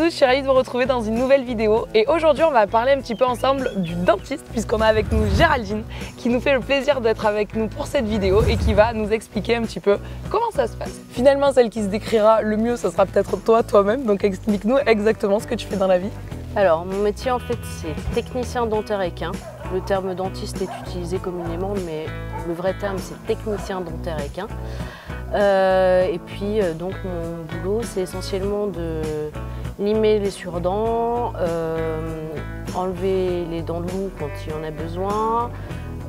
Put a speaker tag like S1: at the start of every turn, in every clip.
S1: tous, je suis ravie de vous retrouver dans une nouvelle vidéo et aujourd'hui on va parler un petit peu ensemble du dentiste puisqu'on a avec nous Géraldine qui nous fait le plaisir d'être avec nous pour cette vidéo et qui va nous expliquer un petit peu comment ça se passe. Finalement celle qui se décrira le mieux ça sera peut-être toi-même, donc explique-nous exactement ce que tu fais dans la vie.
S2: Alors mon métier en fait c'est technicien dentaire équin. Le terme dentiste est utilisé communément mais le vrai terme c'est technicien dentaire équin. Et puis donc mon boulot c'est essentiellement de limer les surdents, enlever les dents de loup quand il y en a besoin,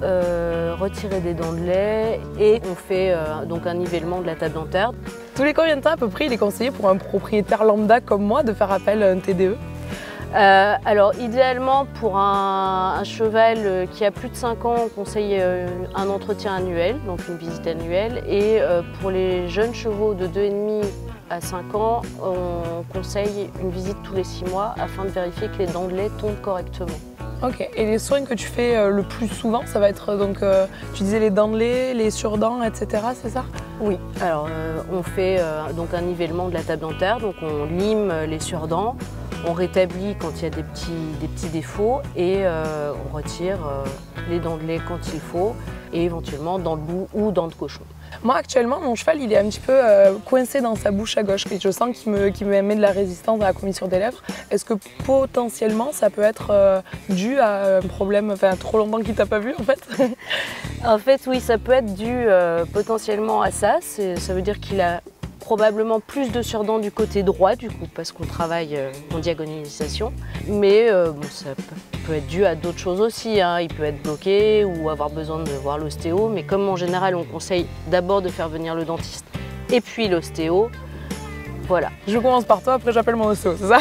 S2: retirer des dents de lait et on fait donc un nivellement de la table dentaire.
S1: Tous les combien de temps à peu près il est conseillé pour un propriétaire lambda comme moi de faire appel à un TDE?
S2: Alors idéalement pour un cheval qui a plus de 5 ans, on conseille un entretien annuel, donc une visite annuelle. Et pour les jeunes chevaux de 2,5 à 5 ans, on conseille une visite tous les 6 mois afin de vérifier que les dents de lait tombent correctement.
S1: Ok, et les soins que tu fais le plus souvent, ça va être donc, tu disais les dents de lait, les surdents, etc., c'est ça?
S2: Oui, alors on fait donc un nivellement de la table dentaire, donc on lime les surdents. On rétablit quand il y a des petits défauts et on retire les dents de lait quand il faut et éventuellement dents de loup ou dents de cochon.
S1: Moi actuellement mon cheval il est un petit peu coincé dans sa bouche à gauche et je sens qu'il me met de la résistance dans la commissure des lèvres. Est-ce que potentiellement ça peut être dû à un problème, enfin trop longtemps qu'il t'a pas vu en fait?
S2: En fait oui, ça peut être dû potentiellement à ça. Ça veut dire qu'il a probablement plus de surdents du côté droit du coup parce qu'on travaille en diagonalisation, mais bon, ça peut être dû à d'autres choses aussi, hein. Il peut être bloqué ou avoir besoin de voir l'ostéo, mais comme en général on conseille d'abord de faire venir le dentiste et puis l'ostéo, voilà.
S1: Je commence par toi, après j'appelle mon ostéo, c'est ça?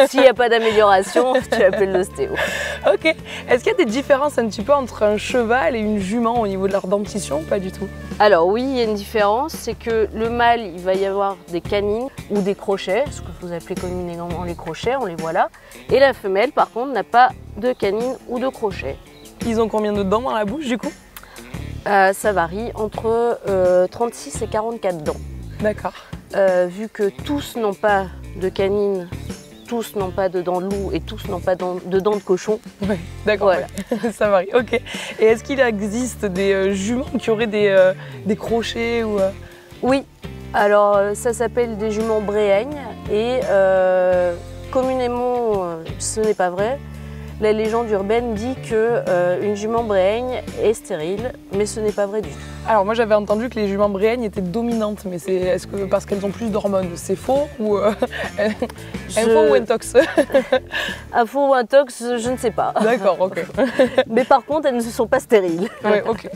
S2: S'il n'y a pas d'amélioration, tu appelles l'ostéo.
S1: Ok. Est-ce qu'il y a des différences un petit peu entre un cheval et une jument au niveau de leur dentition? Pas du tout.
S2: Alors oui, il y a une différence, c'est que le mâle, il va y avoir des canines ou des crochets, ce que vous appelez communément les crochets, on les voit là. Et la femelle, par contre, n'a pas de canines ou de crochets.
S1: Ils ont combien de dents dans la bouche du coup?
S2: Ça varie entre 36 et 44 dents.
S1: D'accord.
S2: Vu que tous n'ont pas de canines, tous n'ont pas de dents de loup et tous n'ont pas de dents de cochon.
S1: Oui, d'accord,
S2: voilà.
S1: Ouais. Ça varie, ok. Et est-ce qu'il existe des juments qui auraient des crochets ou
S2: Oui, alors ça s'appelle des juments bréhaignes et communément ce n'est pas vrai. La légende urbaine dit qu'une jument bréhaigne est stérile, mais ce n'est pas vrai du tout.
S1: Alors moi j'avais entendu que les juments bréhaignes étaient dominantes, mais est-ce que parce qu'elles ont plus d'hormones, c'est faux ou info ou intox?
S2: Info ou intox, je ne sais pas.
S1: D'accord, ok.
S2: Mais par contre, elles ne sont pas stériles.
S1: Oui, ok.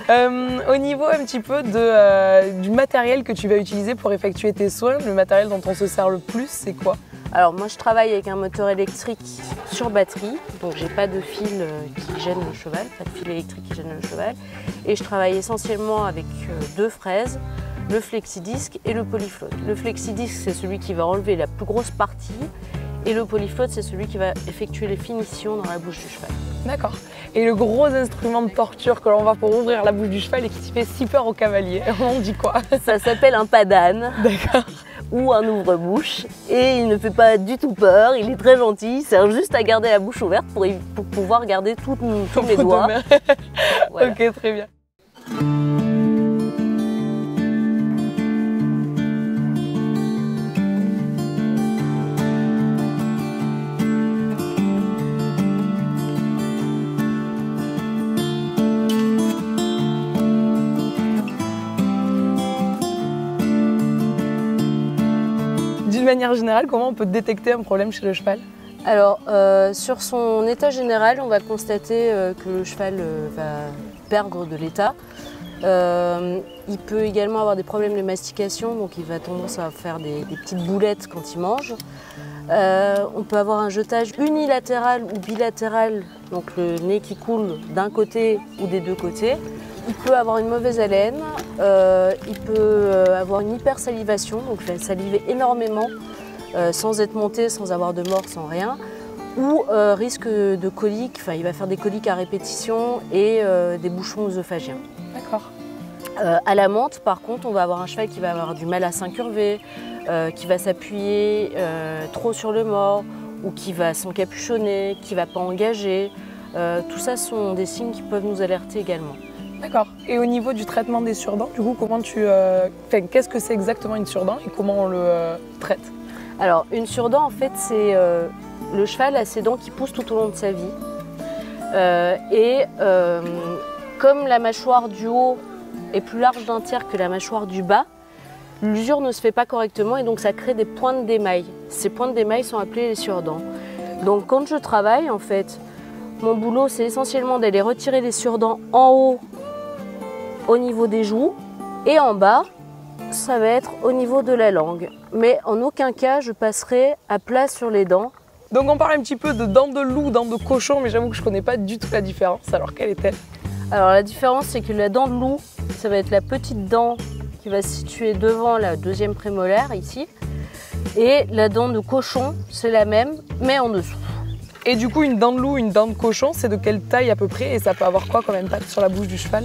S1: Au niveau un petit peu du matériel que tu vas utiliser pour effectuer tes soins, le matériel dont on se sert le plus, c'est quoi?
S2: Alors moi je travaille avec un moteur électrique sur batterie, donc j'ai pas de fil qui gêne le cheval, pas de fil électrique qui gêne le cheval. Et je travaille essentiellement avec deux fraises, le flexidisc et le polyfloat. Le flexidisc c'est celui qui va enlever la plus grosse partie et le polyfloat c'est celui qui va effectuer les finitions dans la bouche du cheval.
S1: D'accord. Et le gros instrument de torture que l'on va pour ouvrir la bouche du cheval et qui fait si peur au cavalier, on dit quoi?
S2: Ça s'appelle un pas d'âne.
S1: D'accord.
S2: Ou un ouvre-bouche et il ne fait pas du tout peur, il est très gentil, il sert juste à garder la bouche ouverte pour pouvoir garder tous les doigts.
S1: Voilà. Ok, très bien. D'une manière générale, comment on peut détecter un problème chez le cheval?
S2: Alors, sur son état général, on va constater que le cheval va perdre de l'état. Il peut également avoir des problèmes de mastication, donc il va tendance à faire des petites boulettes quand il mange. On peut avoir un jetage unilatéral ou bilatéral, donc le nez qui coule d'un côté ou des deux côtés. Il peut avoir une mauvaise haleine, il peut avoir une hypersalivation, donc il va saliver énormément sans être monté, sans avoir de mort, sans rien. Ou risque de colique, enfin il va faire des coliques à répétition et des bouchons œsophagiens.
S1: D'accord.
S2: À la menthe, par contre, on va avoir un cheval qui va avoir du mal à s'incurver, qui va s'appuyer trop sur le mors ou qui va s'encapuchonner, qui ne va pas engager. Tout ça sont des signes qui peuvent nous alerter également.
S1: D'accord. Et au niveau du traitement des surdents, du coup, comment qu'est-ce que c'est exactement une surdent et comment on le traite?
S2: Alors, une surdent, en fait, c'est le cheval a ses dents qui poussent tout au long de sa vie. Comme la mâchoire du haut est plus large d'un tiers que la mâchoire du bas, l'usure ne se fait pas correctement et donc ça crée des pointes d'émail. Ces pointes d'émail sont appelées les surdents. Donc quand je travaille, en fait, mon boulot c'est essentiellement d'aller retirer les surdents en haut, au niveau des joues, et en bas, ça va être au niveau de la langue. Mais en aucun cas, je passerai à plat sur les dents.
S1: Donc on parle un petit peu de dents de loup, dents de cochon, mais j'avoue que je connais pas du tout la différence. Alors quelle est-elle?
S2: Alors la différence, c'est que la dent de loup, ça va être la petite dent qui va se situer devant la deuxième prémolaire, ici. Et la dent de cochon, c'est la même, mais en dessous.
S1: Et du coup, une dent de loup, une dent de cochon, c'est de quelle taille à peu près et ça peut avoir quoi comme impact sur la bouche du cheval?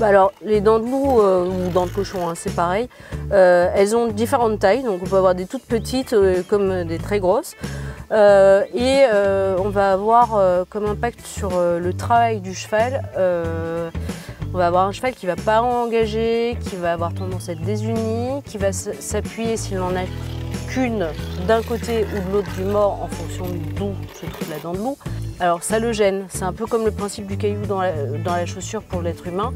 S2: Alors, les dents de loup ou dents de cochon, hein, c'est pareil. Elles ont différentes tailles, donc on peut avoir des toutes petites comme des très grosses. On va avoir comme impact sur le travail du cheval, on va avoir un cheval qui ne va pas engager, qui va avoir tendance à être désuni, qui va s'appuyer s'il n'en a qu'une d'un côté ou de l'autre du mors en fonction d'où se trouve la dent de loup. Alors ça le gêne, c'est un peu comme le principe du caillou dans la chaussure pour l'être humain.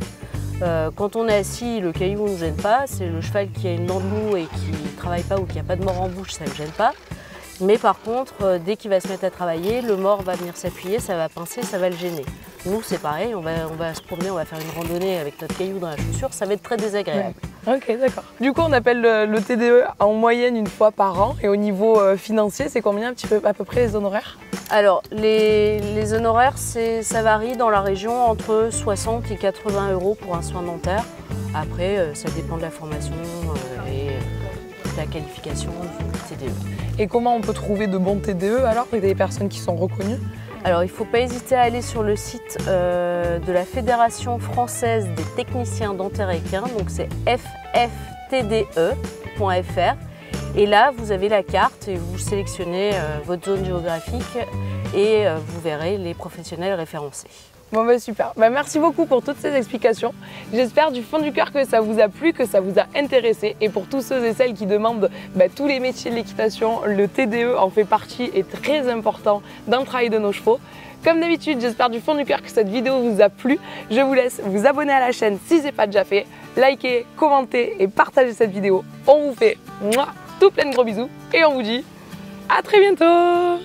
S2: Quand on est assis, le caillou ne nous gêne pas, c'est le cheval qui a une dent de loup et qui ne travaille pas ou qui n'a pas de mors en bouche, ça ne le gêne pas. Mais par contre, dès qu'il va se mettre à travailler, le mors va venir s'appuyer, ça va pincer, ça va le gêner. Nous, c'est pareil, on va se promener, on va faire une randonnée avec notre caillou dans la chaussure, ça va être très désagréable.
S1: Ouais. Ok, d'accord. Du coup, on appelle le TDE en moyenne une fois par an. Et au niveau financier, c'est combien à peu près les honoraires?
S2: Alors, les honoraires, ça varie dans la région entre 60 et 80 € pour un soin dentaire. Après, ça dépend de la formation et de la qualification du TDE.
S1: Et comment on peut trouver de bons TDE alors, avec des personnes qui sont reconnues?
S2: Alors, il ne faut pas hésiter à aller sur le site de la Fédération française des techniciens dentaires équins, donc c'est fftde.fr. Et là, vous avez la carte et vous sélectionnez votre zone géographique et vous verrez les professionnels référencés.
S1: Bon bah super, merci beaucoup pour toutes ces explications. J'espère du fond du cœur que ça vous a plu, que ça vous a intéressé. Et pour tous ceux et celles qui demandent tous les métiers de l'équitation, le TDE en fait partie, est très important dans le travail de nos chevaux. Comme d'habitude, j'espère du fond du cœur que cette vidéo vous a plu. Je vous laisse vous abonner à la chaîne si ce n'est pas déjà fait. Likez, commentez et partagez cette vidéo. On vous fait tout plein de gros bisous et on vous dit à très bientôt.